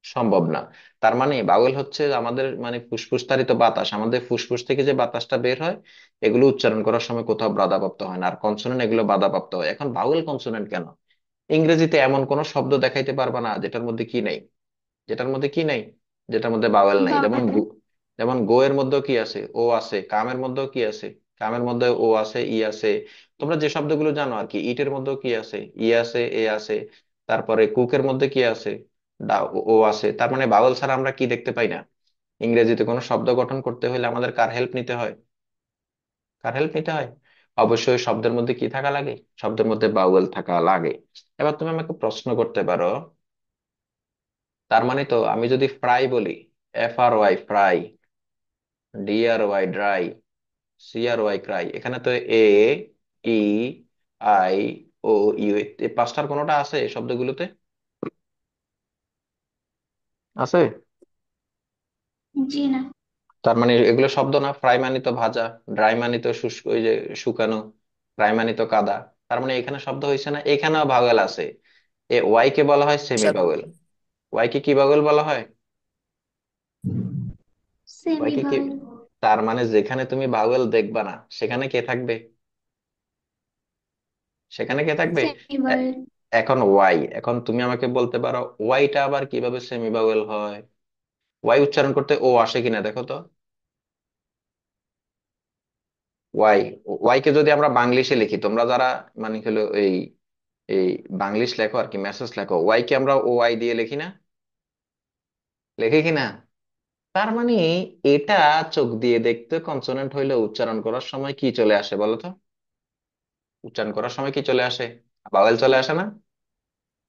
সম্ভব না। তার মানে বাউল হচ্ছে আমাদের মানে ফুসফুস তারিত বাতাস, আমাদের ফুসফুস থেকে যে বাতাসটা বের হয় এগুলো উচ্চারণ করার সময় কোথাও বাধাপ্রাপ্ত হয় না, আর কনসোনেন্ট এগুলো বাধাপ্রাপ্ত হয়। এখন বাউল কনসোনেন্ট কেন? ইংরেজিতে এমন কোন শব্দ দেখাইতে পারবা না যেটার মধ্যে কি নাই, যেটার মধ্যে কি নাই, যেটার মধ্যে বাওয়েল নাই। যেমন বাবা। যেমন গো এর মধ্যেও কি আছে, ও আছে। কামের মধ্যেও কি আছে, কামের মধ্যে ও আছে, ই আছে। তোমরা যে শব্দগুলো জানো আর কি, ইটের মধ্যেও কি আছে, ই আছে, এ আছে। তারপরে কুকের মধ্যে কি আছে, ও আছে। তার মানে বাওয়েল ছাড়া আমরা কি দেখতে পাই না। ইংরেজিতে কোনো শব্দ গঠন করতে হলে আমাদের কার হেল্প নিতে হয়? কার হেল্প নিতে হয়? অবশ্যই শব্দের মধ্যে কি থাকা লাগে, শব্দের মধ্যে বাওয়েল থাকা লাগে। এবার তুমি আমাকে প্রশ্ন করতে পারো, তার মানে তো আমি যদি ফ্রাই বলি, FRY fry, DRY dry, CRY Cry, এখানে তো এ, ই, আই, ও, ইউ, এই পাঁচটার কোনোটা আছে এই শব্দগুলোতে? আছে? জি না। তার মানে এগুলো শব্দ না। ফ্রাই মানে তো ভাজা, ড্রাই মানে তো শুষ্ক, ওই যে শুকানো, ফ্রাই মানে তো কাদা। তার মানে এখানে শব্দ হয়েছে না, এখানেও ভাওয়েল আছে। ওয়াই কে বলা হয় সেমি সাথে ভাওয়েল। ওয়াই কে কি ভাওয়েল বলা হয়? ওয়াই সেমি কে কি? ভাওয়েল। তার মানে যেখানে তুমি ভাওয়েল দেখবা না সেখানে কে থাকবে? সেখানে কে থাকবে? সেমি এ- ভাওয়েল। এখন ওয়াই, এখন তুমি আমাকে বলতে পারো ওয়াইটা আবার কিভাবে সেমি ভাওয়েল হয়? ওয়াই উচ্চারণ করতে ও আসে কিনা দেখো তো। ওয়াই, ওয়াই কে যদি আমরা বাংলিশে লিখি, তোমরা যারা মানে হলো এই এই বাংলিশ লেখো আর কি, মেসেজ লেখো, ওয়াই কে আমরা ও ওয়াই দিয়ে লিখি না? লিখি কিনা? তার মানে এটা চোখ দিয়ে দেখতে কনসোনেন্ট হইলে উচ্চারণ করার সময় কি চলে আসে বলো তো? উচ্চারণ করার সময় কি চলে আসে? ভাওয়েল চলে আসে না?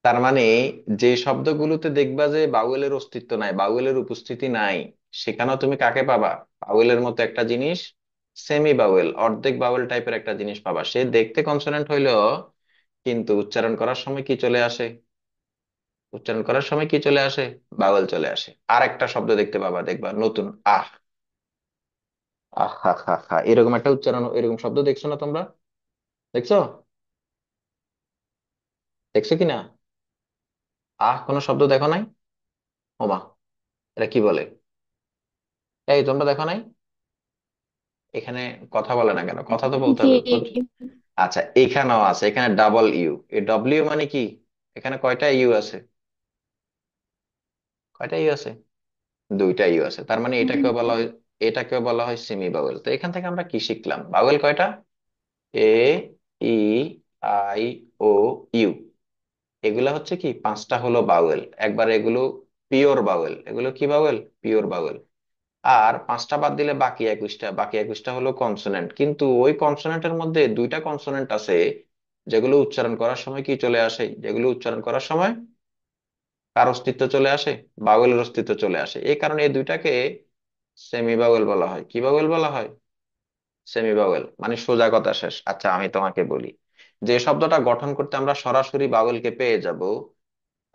তার মানে যে শব্দগুলোতে দেখবা যে বাউলের অস্তিত্ব নাই, বাউলের উপস্থিতি নাই, সেখানেও তুমি কাকে পাবা? বাউলের মতো একটা জিনিস, সেমি বাউল, অর্ধেক বাউল টাইপের একটা জিনিস পাবা। সে দেখতে কনসোনেন্ট হইলেও কিন্তু উচ্চারণ করার সময় কি চলে আসে? উচ্চারণ করার সময় কি চলে আসে? বাউল চলে আসে। আর একটা শব্দ দেখতে পাবা, দেখবা নতুন, আহ, আহ, হা, হা, হা, এরকম একটা উচ্চারণ, এরকম শব্দ দেখছো না তোমরা? দেখছো? দেখছো কিনা? আহ কোনো শব্দ দেখো নাই? ওমা, এটা কি বলে? এই তোমরা দেখো নাই? এখানে কথা বলে না কেন? কথা তো বলতে জি। হবে আচ্ছা, এখানেও আছে, এখানে ডাবল ইউ। এই ডব্লিউ মানে কি? এখানে কয়টা ইউ আছে? কয়টা ইউ আছে? দুইটা ইউ আছে। তার মানে এটাকেও বলা হয়, এটাকেও বলা হয় সেমি বাউল। তো এখান থেকে আমরা কি শিখলাম? বাউল কয়টা? এ, ই, আই, ও, ইউ, এগুলা হচ্ছে কি পাঁচটা হলো বাউল। একবার এগুলো পিওর বাউল, এগুলো কি বাউল? পিওর বাউল। আর পাঁচটা বাদ দিলে বাকি 21টা, বাকি 21টা হলো কনসোনেন্ট। কিন্তু ওই কনসোনেন্টের মধ্যে দুইটা কনসোনেন্ট আছে যেগুলো উচ্চারণ করার সময় কি চলে আসে, যেগুলো উচ্চারণ করার সময় কার অস্তিত্ব চলে আসে? বাউলের অস্তিত্ব চলে আসে। এই কারণে এই দুইটাকে সেমি বাউল বলা হয়। কি বাউল বলা হয়? সেমি বাউল। মানে সোজা কথা শেষ। আচ্ছা আমি তোমাকে বলি, যে শব্দটা গঠন করতে আমরা সরাসরি বাউলকে পেয়ে যাব।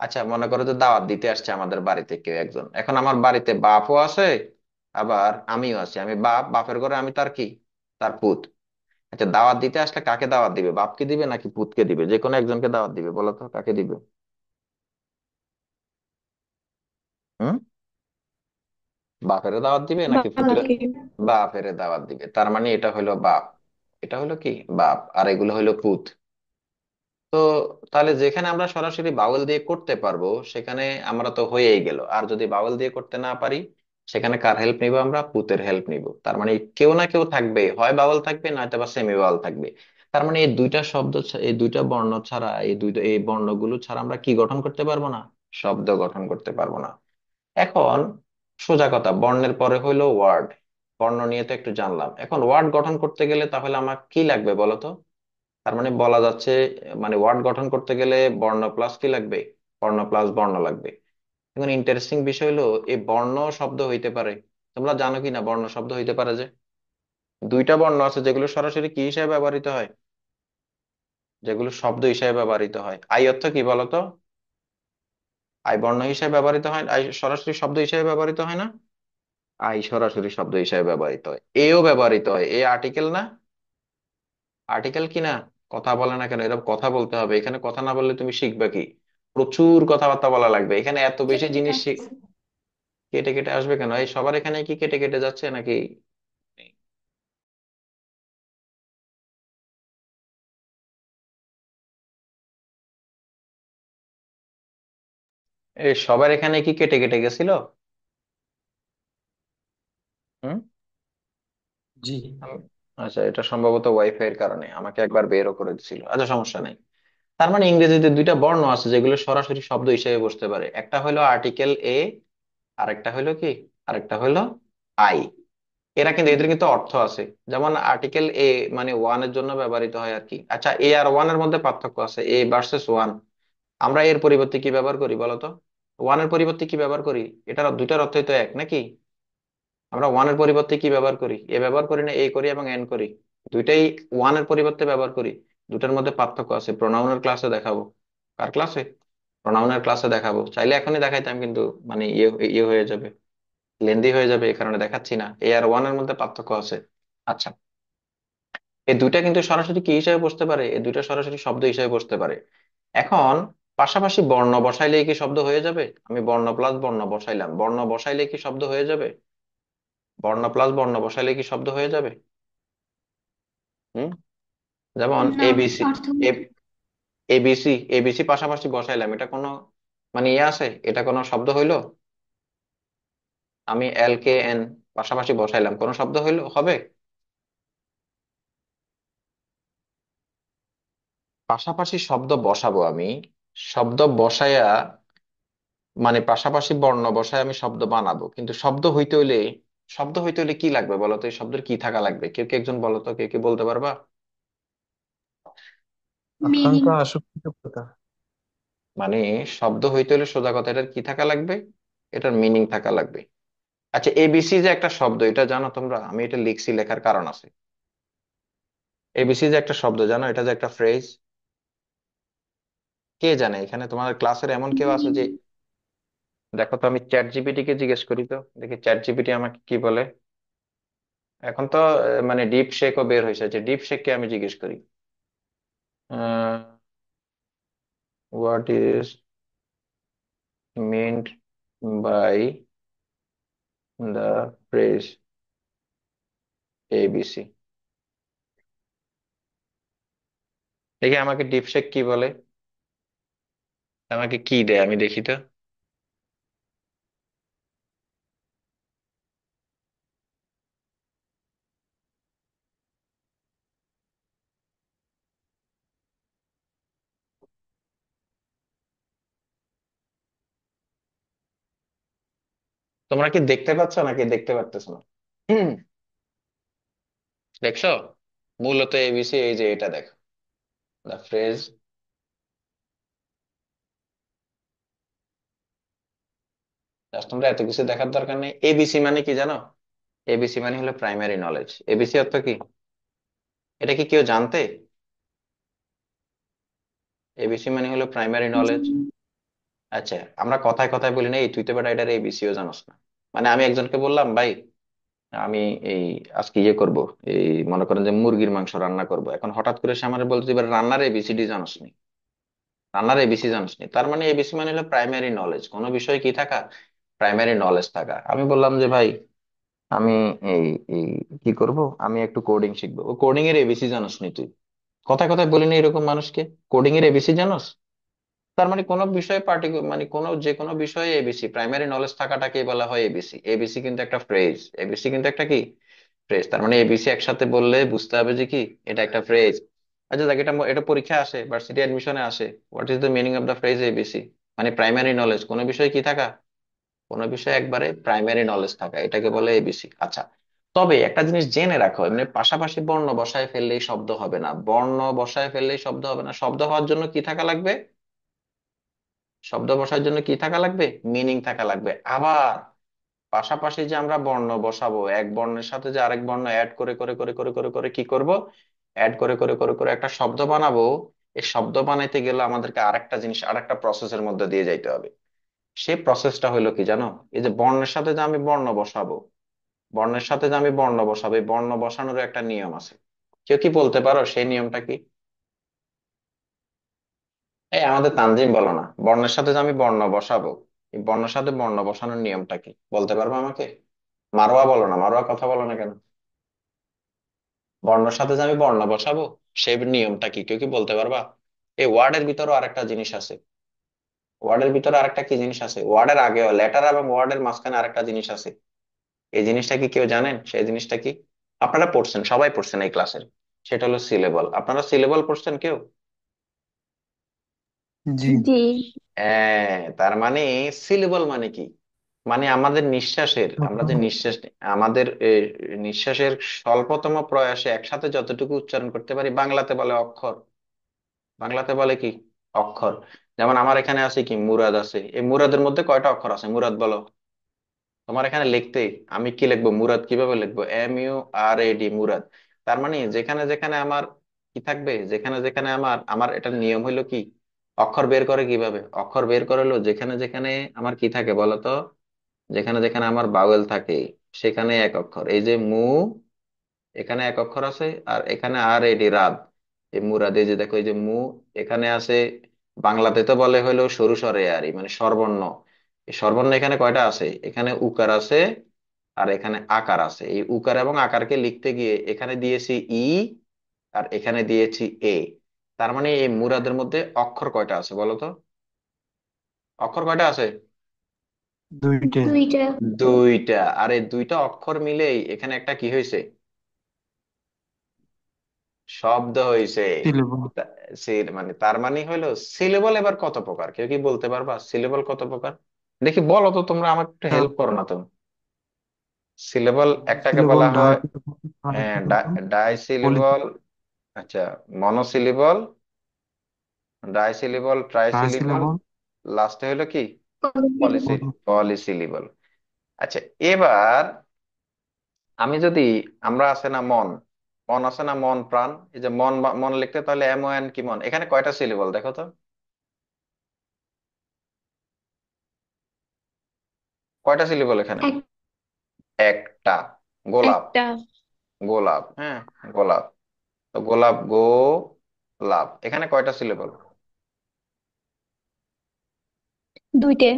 আচ্ছা মনে করো যে দাওয়াত দিতে আসছে আমাদের বাড়িতে কেউ একজন, এখন আমার বাড়িতে বাপও আছে আবার আমিও আছি, আমি বাপ, বাপের ঘরে আমি তার কি, তার পুত। আচ্ছা দাওয়াত দিতে আসলে কাকে দাওয়াত দিবে, বাপকে দিবে নাকি পুতকে দিবে? যে কোনো একজনকে দাওয়াত দিবে, বলো তো কাকে দিবে? হুম? বাপেরে দাওয়াত দিবে নাকি পুত্রে? বাবাকে। বাপেরে দাওয়াত দিবে। তার মানে এটা হলো বাপ, এটা হলো কি বাপ, আর এগুলো হলো পুত। তো তাহলে যেখানে আমরা সরাসরি বাউল দিয়ে করতে পারবো সেখানে আমরা তো হয়েই গেল। আর যদি বাউল দিয়ে করতে না পারি, সেখানে কার হেল্প নিব? আমরা পুতের হেল্প নিব। তার মানে কেউ না কেউ থাকবে, হয় বাওয়াল থাকবে নয়তো বা সেমি বাওয়াল থাকবে। তার মানে এই দুইটা শব্দ এই দুইটা বর্ণ ছাড়া, এই বর্ণগুলো ছাড়া আমরা কি গঠন করতে পারবো না? শব্দ গঠন করতে পারবো না। এখন সোজা কথা, বর্ণের পরে হইলো ওয়ার্ড। বর্ণ নিয়ে তো একটু জানলাম, এখন ওয়ার্ড গঠন করতে গেলে তাহলে আমার কি লাগবে বলো তো? তার মানে বলা যাচ্ছে, মানে ওয়ার্ড গঠন করতে গেলে বর্ণ প্লাস কি লাগবে? বর্ণ প্লাস বর্ণ লাগবে। এখন ইন্টারেস্টিং বিষয় হলো, এই বর্ণ শব্দ হইতে পারে। তোমরা জানো কি না বর্ণ শব্দ হইতে পারে যে দুইটা বর্ণ আছে যেগুলো সরাসরি কি হিসেবে ব্যবহৃত হয়, যেগুলো শব্দ হিসেবে ব্যবহৃত হয়। আই অর্থ কি বলতো? আই বর্ণ হিসেবে ব্যবহৃত হয়, আই সরাসরি শব্দ হিসেবে ব্যবহৃত হয় না? আই সরাসরি শব্দ হিসেবে ব্যবহৃত হয়, এও ব্যবহৃত হয়। এ আর্টিকেল না? আর্টিকেল কি না? কথা বলে না কেন? এরকম কথা বলতে হবে, এখানে কথা না বললে তুমি শিখবে কি? প্রচুর কথাবার্তা বলা লাগবে, এখানে এত বেশি কেটে কেটে জিনিস আসতেছে। কেটে কেটে আসবে কেন? এই সবার এখানে কি কেটে কেটে যাচ্ছে নাকি? এই সবার এখানে কি কেটে কেটে গেছিল? হুম। জি। আম- আচ্ছা, এটা সম্ভবত ওয়াইফাই এর কারণে আমাকে একবার বেরও করে দিছিল। আচ্ছা, সমস্যা নাই। তার মানে ইংরেজিতে দুইটা বর্ণ আছে যেগুলো সরাসরি শব্দ হিসেবে বসতে পারে, একটা হলো আর্টিকেল এ, আরেকটা হলো কি, আরেকটা হলো আই। এদের কিন্তু অর্থ আছে। যেমন আর্টিকেল এ মানে ওয়ান এর জন্য ব্যবহৃত হয় আর কি। আচ্ছা, এ আর ওয়ান এর মধ্যে পার্থক্য আছে, এ ভার্সেস ওয়ান। আমরা এর পরিবর্তে কি ব্যবহার করি বলতো? ওয়ান এর পরিবর্তে কি ব্যবহার করি? এটার দুইটার অর্থই তো এক নাকি? আমরা ওয়ান এর পরিবর্তে কি ব্যবহার করি? এ ব্যবহার করি না, এ করি এবং এন করি। দুইটাই ওয়ান এর পরিবর্তে ব্যবহার করি। দুটার মধ্যে পার্থক্য আছে, প্রোনাউনের ক্লাসে দেখাবো। কার ক্লাসে? প্রোনাউনের ক্লাসে দেখাবো। চাইলে এখনই দেখাইতাম কিন্তু মানে ইয়ে হয়ে যাবে, লেন্দি হয়ে যাবে, এই কারণে দেখাচ্ছি না। এ আর ওয়ান এর মধ্যে পার্থক্য আছে। আচ্ছা, এই দুইটা কিন্তু সরাসরি কি হিসেবে বসতে পারে? এই দুইটা সরাসরি শব্দ হিসেবে বসতে পারে। এখন পাশাপাশি বর্ণ বসাইলেই কি শব্দ হয়ে যাবে? আমি বর্ণ প্লাস বর্ণ বসাইলাম, বর্ণ বসাইলে কি শব্দ হয়ে যাবে? বর্ণ প্লাস বর্ণ বসাইলে কি শব্দ হয়ে যাবে? হুম। যেমন না, এবিসি, অর্থ বলতে। এবিসি পাশাপাশি বসাইলাম, এটা কোনো মানে ইয়ে আছে? এটা কোনো শব্দ হইলো? আমি এল কে এন পাশাপাশি বসাইলাম, কোনো শব্দ হইলো হবে? পাশাপাশি শব্দ বসাবো আমি, শব্দ বসায়া মানে পাশাপাশি বর্ণ বসায় আমি শব্দ বানাবো, কিন্তু শব্দ হইতে হইলে কি লাগবে বলতো? এই শব্দের কি থাকা লাগবে? কেউ কি একজন বলো তো, কেউ কি বলতে পারবা? মিনিং। আকাঙ্ক্ষা আসক্তিকতা। মানে শব্দ হইতে হলে সোজা কথা, এটার কি থাকা লাগবে? এটার মিনিং থাকা লাগবে। আচ্ছা, এবিসি যে একটা শব্দ, এটা জানো তোমরা? আমি এটা লিখছি, লেখার কারণ আছে। এবিসি যে একটা শব্দ, জানো এটা যে একটা ফ্রেজ? কে জানে এখানে তোমাদের ক্লাসের এমন কেউ আছে যে? দেখো তো, আমি চ্যাট জিপিটি কে জিজ্ঞেস করি তো, দেখি চ্যাট জিপিটি আমাকে কি বলে। এখন তো মানে ডিপ শেকও বের হয়েছে, যে ডিপ শেককে আমি জিজ্ঞেস করি what is meant by the phrase ABC, দেখি আমাকে ডিপসেক কি বলে, আমাকে কি দেয় আমি দেখি তো। তোমরা কি দেখতে পাচ্ছ নাকি দেখতে পারতেছ না? হুম, দেখছো? মূলত এবিসি এই যে এটা দেখো, দ্য ফ্রেজ। তোমরা এত কিছু দেখার দরকার নেই। এবিসি মানে কি জানো? এবিসি মানে হলো প্রাইমারি নলেজ। এবিসি অর্থ কি? এটা কি কেউ জানতে? এবিসি মানে হলো প্রাইমারি জি। নলেজ। আচ্ছা, আমরা কথায় কথায় বলি না, এই তুই তো বেটা এটার এবিসিও জানোস না। মানে আমি একজনকে বললাম, ভাই আমি এই আজকে ইয়ে করব, এই মনে করেন যে মুরগির মাংস রান্না করব, এখন হঠাৎ করে সে আমার বলতে এবার রান্নার এবিসিডি জানোস নি, রান্নার এবিসি জানোস নি। তার মানে এবিসি মানে হলো প্রাইমারি নলেজ, কোনো বিষয়ে কি থাকা? প্রাইমারি নলেজ থাকা। আমি বললাম যে ভাই আমি এই এই কি করব, আমি একটু কোডিং শিখবো। ও কোডিং এর এবিসি জানোস নি তুই? কথায় কথায় বলিনি এরকম মানুষকে, কোডিং এর এবিসি জানোস? তার মানে কোনো বিষয়ে মানে কোনো যে কোনো বিষয়ে এবিসি, প্রাইমারি নলেজ থাকাটাকেই বলা হয় এবিসি। এবিসি কিন্তু একটা ফ্রেজ, এবিসি কিন্তু একটা কি ফ্রেজ। তার মানে এবিসি একসাথে বললে বুঝতে হবে যে কি এটা একটা ফ্রেজ। আচ্ছা দেখ, এটা এটা পরীক্ষা আসে, ভার্সিটি অ্যাডমিশনে আসে, what is the meaning of the phrase ABC? মানে প্রাইমারি নলেজ, কোনো বিষয়ে কি থাকা, কোনো বিষয়ে একবারে প্রাইমারি নলেজ থাকা, এটাকে বলে এবিসি। আচ্ছা, তবে একটা জিনিস জেনে রাখো, এমনি পাশাপাশি বর্ণ বসায় ফেললেই শব্দ হবে না, বর্ণ বসায় ফেললেই শব্দ হবে না। শব্দ হওয়ার জন্য কি থাকা লাগবে? শব্দ বসার জন্য কি থাকা লাগবে? মিনিং থাকা লাগবে। আবার পাশাপাশি যে আমরা বর্ণ বসাবো, এক বর্ণের সাথে যে আরেক বর্ণ অ্যাড করে করে করে করে করে করে কি করব, অ্যাড করে করে করে করে একটা শব্দ বানাবো। এই শব্দ বানাইতে গেলে আমাদেরকে আরেকটা জিনিস, আরেকটা প্রসেসের মধ্যে দিয়ে যাইতে হবে। সেই প্রসেসটা হলো কি জানো? এই যে বর্ণের সাথে যে আমি বর্ণ বসাবো, বর্ণের সাথে যে আমি বর্ণ বসাবো, এই বর্ণ বসানোর একটা নিয়ম আছে। কেউ কি বলতে পারো সেই নিয়মটা কি? এই আমাদের তানজিম বলো না, বর্ণের সাথে যে আমি বর্ণ বসাবো, এই বর্ণের সাথে বর্ণ বসানোর নিয়মটা কি বলতে পারবো আমাকে? মারোয়া বলো না, মারোয়া কথা বলো না কেন? বর্ণের সাথে যে আমি বর্ণ বসাবো, সেই নিয়মটা কি কেউ কি বলতে পারবা? এই ওয়ার্ডের ভিতরেও আরেকটা জিনিস আছে, ওয়ার্ডের ভিতরে আরেকটা কি জিনিস আছে, ওয়ার্ডের আগেও, লেটার এবং ওয়ার্ডের মাঝখানে আরেকটা জিনিস আছে। এই জিনিসটা কি কেউ জানেন? সেই জিনিসটা কি? আপনারা পড়ছেন, সবাই পড়ছেন এই ক্লাসের। সেটা হলো সিলেবল। আপনারা সিলেবল পড়ছেন কেউ? জি। জি। হ্যাঁ, তার মানে সিলেবল মানে কি? মানে আমাদের নিঃশ্বাসের, আমরা যে নিঃশ্বাস আমাদের নিঃশ্বাসের স্বল্পতম প্রয়াসে একসাথে যতটুকু উচ্চারণ করতে পারি, বাংলাতে বলে অক্ষর। বাংলাতে বলে কি? অক্ষর। যেমন আমার এখানে আছে কি, মুরাদ আছে। এই মুরাদের মধ্যে কয়টা অক্ষর আছে মুরাদ বলো? তোমার এখানে লিখতে আমি কি লিখবো, মুরাদ কিভাবে লিখবো? MURAD, মুরাদ। তার মানে যেখানে যেখানে আমার কি থাকবে, যেখানে যেখানে আমার আমার এটার নিয়ম হইলো কি, অক্ষর বের করে কিভাবে, অক্ষর বের করে হলো যেখানে যেখানে আমার কি থাকে বলো তো, যেখানে যেখানে আমার বাওয়েল থাকে সেখানে এক অক্ষর। এই যে মু, এখানে এক অক্ষর আছে, আর এখানে আর এডি, রাত। এই মুরাদে যে দেখো, এই যে মু এখানে আছে। বাংলাতে তো বলে হলো সরু স্বরে আরই, মানে স্বরবর্ণ। এই স্বরবর্ণ এখানে কয়টা আছে? এখানে উকার আছে, আর এখানে আকার আছে। এই উকার এবং আকারকে লিখতে গিয়ে এখানে দিয়েছি ই, আর এখানে দিয়েছি এ। তার মানে এই মুরাদের মধ্যে অক্ষর কয়টা আছে বলো তো? অক্ষর কয়টা আছে? দুইটা। দুইটা। দুইটা। আর এই দুইটা অক্ষর মিলেই এখানে একটা কি হয়েছে, শব্দ হয়েছে। সিলেবল। মানে তার মানে হলো সিলেবল। এবার কত প্রকার কেউ কি বলতে পারবা, সিলেবল কত প্রকার? দেখি বলো তো, তোমরা আমাকে একটু তার হেল্প করো না তো। সিলেবল একটাকে সিলেবল বলা হয় ডায়াসিলেবল ডাই সিলেবল, আচ্ছা, monosyllable, die syllable, try syllable, ট্রাইসিলেবল। লাস্টে হলো কি, পলিসিলেবল। পলিসিলেবল। আচ্ছা, এবার আমি যদি, আমরা আছে না মন, মন আছে না, মন প্রাণ। এই যে মন, মন লিখতে তাহলে MON কি মন, এখানে কয়টা সিলেবল দেখো তো, কয়টা সিলেবল এখানে? এক একটা। গোলাপ, একটা। গোলাপ, হ্যাঁ, গোলাপ। তো গোলাপ, লাভ, এখানে কয়টা সিলেবল? দুইটে।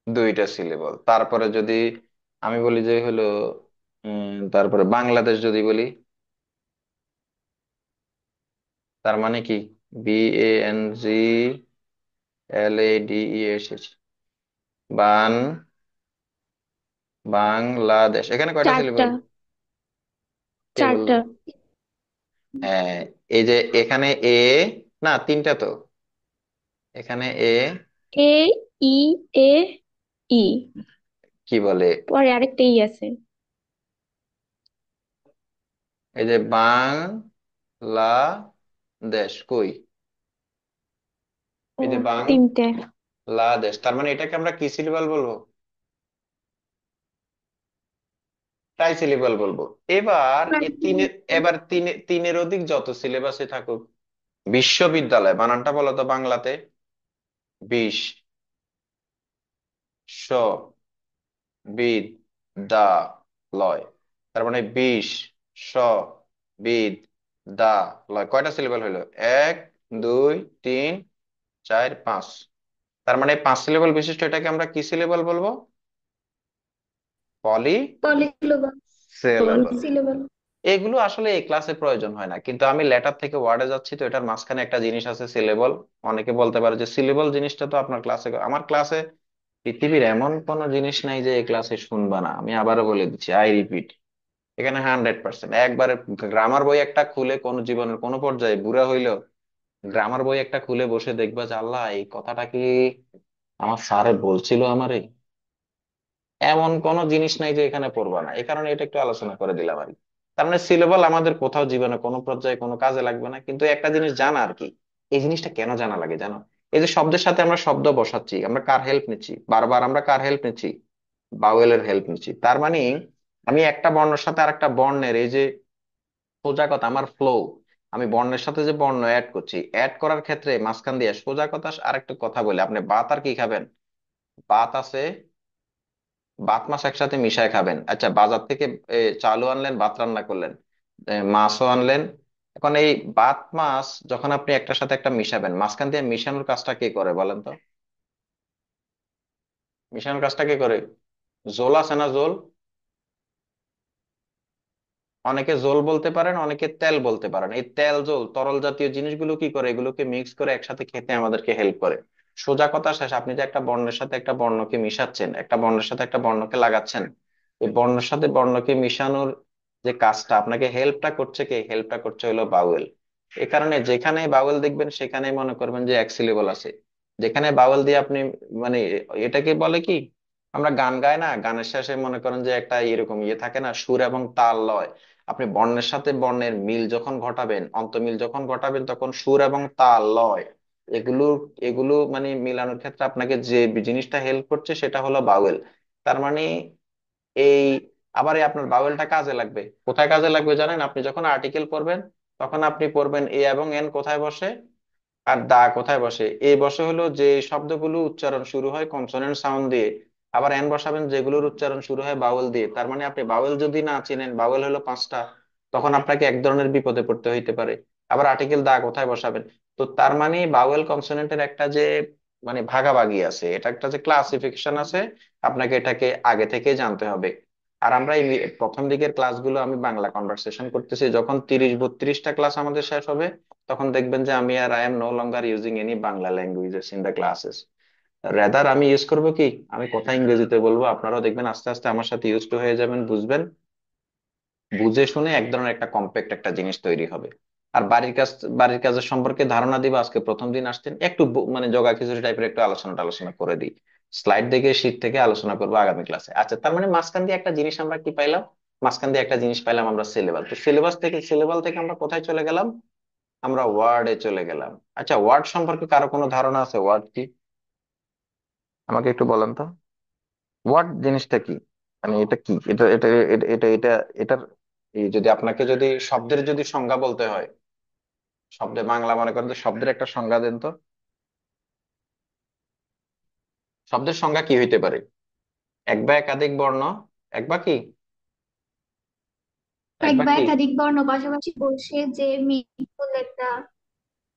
দুইটা সিলেবল। তারপরে যদি আমি বলি যে হলো তারপরে বাংলাদেশ যদি বলি, তার মানে কি, BANGLADES, বান, বাংলাদেশ, এখানে কয়টা চারটা। সিলেবল? কে বললো? চারটা। হ্যাঁ, এই যে এখানে এ, না তিনটা তো, এখানে এ, এ, ই, এ, ই। কি বলে, পরে আরেকটা ই আছে। এই যে বাংলাদেশ কই, ও, এই যে তিনটে। বাংলাদেশ, তার মানে এটাকে আমরা কি সিলেবল বলবো? ট্রাই সিলেবল বলবো। এবার এ তিনে, এবার তিনের অধিক যত সিলেবাসে থাকুক, বিশ্ববিদ্যালয়, বানানটা বলো তো বাংলাতে, বিশ, শ, বিদ, দা, লয়। তার মানে বিশ, শ, বিদ, দা, লয়, কয়টা সিলেবল হলো? এক, দুই, তিন, চার, পাঁচ। তার মানে পাঁচ সিলেবল বিশিষ্ট এটাকে আমরা কি সিলেবল বলবো? পলি পলিসিলেবল। সিলেবল। পলিসিলেবল। এগুলো আসলে এই ক্লাসে প্রয়োজন হয় না, কিন্তু আমি লেটার থেকে ওয়ার্ডে যাচ্ছি তো এটার মাঝখানে একটা জিনিস আছে সিলেবল। অনেকে বলতে পারে যে সিলেবল জিনিসটা তো আপনার ক্লাসে, আমার ক্লাসে পৃথিবীর এমন কোনো জিনিস নাই যে এই ক্লাসে শুনবা না। আমি আবারও বলে দিচ্ছি, আই রিপিট, এখানে 100% একবারে গ্রামার বই একটা খুলে কোন জীবনের কোনো পর্যায়ে বুড়া হইলেও গ্রামার বই একটা খুলে বসে দেখবা যে আল্লাহ এই কথাটা কি আমার স্যারে বলছিল আমারে, এমন কোন জিনিস নাই যে এখানে পড়বা না। এই কারণে এটা একটু আলোচনা করে দিলাম আর কি। তার মানে সিলেবল আমাদের কোথাও জীবনে কোনো পর্যায়ে কোনো কাজে লাগবে না, কিন্তু একটা জিনিস জানা আর কি। এই জিনিসটা কেন জানা লাগে জানো? এই যে শব্দের সাথে আমরা শব্দ বসাচ্ছি, আমরা কার হেল্প নিচ্ছি বারবার? আমরা কার হেল্প নিচ্ছি? বাওয়েলের হেল্প নিচ্ছি। তার মানে আমি একটা বর্ণের সাথে আরেকটা বর্ণের এই যে সোজা কথা আমার ফ্লো, আমি বর্ণের সাথে যে বর্ণ অ্যাড করছি, অ্যাড করার ক্ষেত্রে মাঝখান দিয়ে সোজা কথা আরেকটা কথা বলে, আপনি ভাত আর কি খাবেন? ভাত আছে, ভাত মাছ একসাথে মিশায় খাবেন। আচ্ছা, বাজার থেকে চালও আনলেন, ভাত রান্না করলেন, মাছও আনলেন। এখন এই ভাত মাছ যখন আপনি একটার সাথে একটা মিশাবেন, মাঝখান দিয়ে মিশানোর কাজটা কে করে বলেন তো? মিশানোর কাজটা কে করে? জোল আছে না, জোল। অনেকে জোল বলতে পারেন, অনেকে তেল বলতে পারেন। এই তেল জোল তরল জাতীয় জিনিসগুলো কি করে? এগুলোকে মিক্স করে একসাথে খেতে আমাদেরকে হেল্প করে। সোজা কথা শেষ, আপনি যে একটা বর্ণের সাথে একটা বর্ণকে মিশাচ্ছেন, একটা বর্ণের সাথে একটা বর্ণকে লাগাচ্ছেন, এই বর্ণের সাথে বর্ণকে মিশানোর যে কাজটা আপনাকে হেল্পটা করছে, কে হেল্পটা করছে? হলো বাউল। এ কারণে যেখানে বাউল দেখবেন সেখানে মনে করবেন যে এক সিলেবল আছে। যেখানে বাউল দিয়ে আপনি মানে এটাকে বলে কি, আমরা গান গাই না, গানের শেষে মনে করেন যে একটা এরকম ইয়ে থাকে না, সুর এবং তাল লয়। আপনি বর্ণের সাথে বর্ণের মিল যখন ঘটাবেন, অন্তমিল যখন ঘটাবেন, তখন সুর এবং তাল লয় এগুলো এগুলো মানে মিলানোর ক্ষেত্রে আপনাকে যে জিনিসটা হেল্প করছে সেটা হলো বাউল। তার মানে এই আবার এই আপনার বাউলটা কাজে লাগবে কোথায়? কাজে লাগবে জানেন? আপনি যখন আর্টিকেল পড়বেন তখন আপনি পড়বেন এ এবং এন কোথায় বসে, আর দা কোথায় বসে। এ বসে হলো যে শব্দগুলো উচ্চারণ শুরু হয় কনসোনেন্ট সাউন্ড দিয়ে, আবার এন বসাবেন যেগুলোর উচ্চারণ শুরু হয় বাউল দিয়ে। তার মানে আপনি বাউল যদি না চিনেন, বাউল হলো 5টা, তখন আপনাকে এক ধরনের বিপদে পড়তে হইতে পারে। আবার আর্টিকেল দা কোথায় বসাবেন? তো তার মানে বাউল কনসোনেন্টের একটা যে মানে ভাগাভাগি আছে, এটা একটা যে ক্লাসিফিকেশন আছে, আপনাকে এটাকে আগে থেকে জানতে হবে। আর আমরা এই প্রথম দিকের ক্লাসগুলো আমি বাংলা কনভার্সেশন করতেছি, যখন 30-32টা ক্লাস আমাদের শেষ হবে তখন দেখবেন যে আমি আর I am no longer using any Bangla languages in the classes. Rather আমি ইউজ করব কি, আমি কথা ইংরেজিতে বলবো। আপনারাও দেখবেন আস্তে আস্তে আমার সাথে ইউজ টু হয়ে যাবেন, বুঝবেন, বুঝে শুনে এক ধরনের একটা কম্প্যাক্ট একটা জিনিস তৈরি হবে। আর বাড়ির কাজের সম্পর্কে ধারণা দিব। আজকে প্রথম দিন আসছেন, একটু মানে জগা খিচুড়ি টাইপের একটু আলোচনা করে দিই। স্লাইড দেখে শীট থেকে আলোচনা করবো আগামী ক্লাসে। আচ্ছা, তার মানে মাঝখান দিয়ে একটা জিনিস আমরা কি পাইলাম? মাঝখান দিয়ে একটা জিনিস পাইলাম আমরা, সিলেবাস। তো সিলেবাস থেকে আমরা কোথায় চলে গেলাম? আমরা ওয়ার্ডে চলে গেলাম। আচ্ছা, ওয়ার্ড সম্পর্কে কারো কোনো ধারণা আছে? ওয়ার্ড কি আমাকে একটু বলেন তো। ওয়ার্ড জিনিসটা কি? মানে এটা কি? এটা এটার এই যদি আপনাকে যদি শব্দের যদি সংজ্ঞা বলতে হয়, শব্দে বাংলা মনে করেন যে শব্দের একটা সংজ্ঞা দেন তো। শব্দের সংজ্ঞা কি হইতে পারে? এক বা একাধিক বর্ণ, এক বা কি, এক এক বা বা কি একাধিক বর্ণ পাশাপাশি বসে যে মিনিংফুল একটা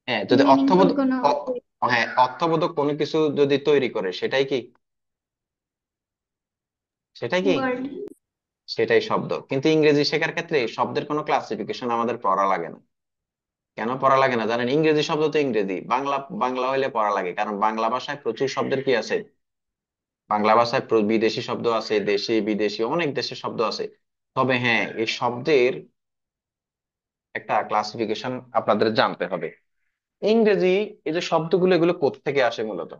হ্যাঁ, যদি মিনিংফুল কোনো হ্যাঁ, অর্থবোধক কোনো কিছু যদি তৈরি করে সেটাই কি, সেটাই কি, ওয়ার্ড। সেটাই শব্দ। কিন্তু ইংরেজি শেখার ক্ষেত্রে শব্দের কোনো ক্লাসিফিকেশন আমাদের পড়া লাগে না। কেন পড়া লাগে না জানেন? ইংরেজি শব্দ তো ইংরেজি, বাংলা বাংলা হইলে পড়া লাগে, কারণ বাংলা ভাষায় প্রচুর শব্দের কি আছে, বাংলা ভাষায় বিদেশি শব্দ আছে, দেশি বিদেশি অনেক দেশের শব্দ আছে। তবে হ্যাঁ, এই শব্দের একটা ক্লাসিফিকেশন আপনাদের জানতে হবে। ইংরেজি এই যে শব্দগুলো এগুলো কোত্থেকে আসে মূলত?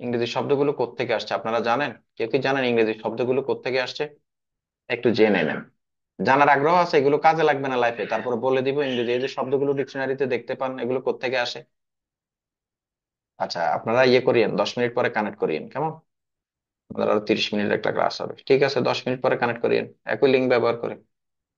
ইংরেজি শব্দগুলো কোত্থেকে আসছে আপনারা জানেন? কেউ কি জানেন ইংরেজি শব্দগুলো কোত্থেকে আসছে? একটু জেনে নেন। জানার আগ্রহ আছে? এগুলো কাজে লাগবে না লাইফে, তারপরে বলে দিব। ইংরেজি এই যে শব্দগুলো ডিকশনারিতে দেখতে পান, এগুলো কোত্থেকে আসে? আচ্ছা, আপনারা ইয়ে করিয়েন, 10 মিনিট পরে কানেক্ট করিয়েন, কেমন? আমাদের আরো 30 মিনিট একটা ক্লাস হবে, ঠিক আছে? 10 মিনিট পরে কানেক্ট করিয়েন একই লিঙ্ক ব্যবহার করে।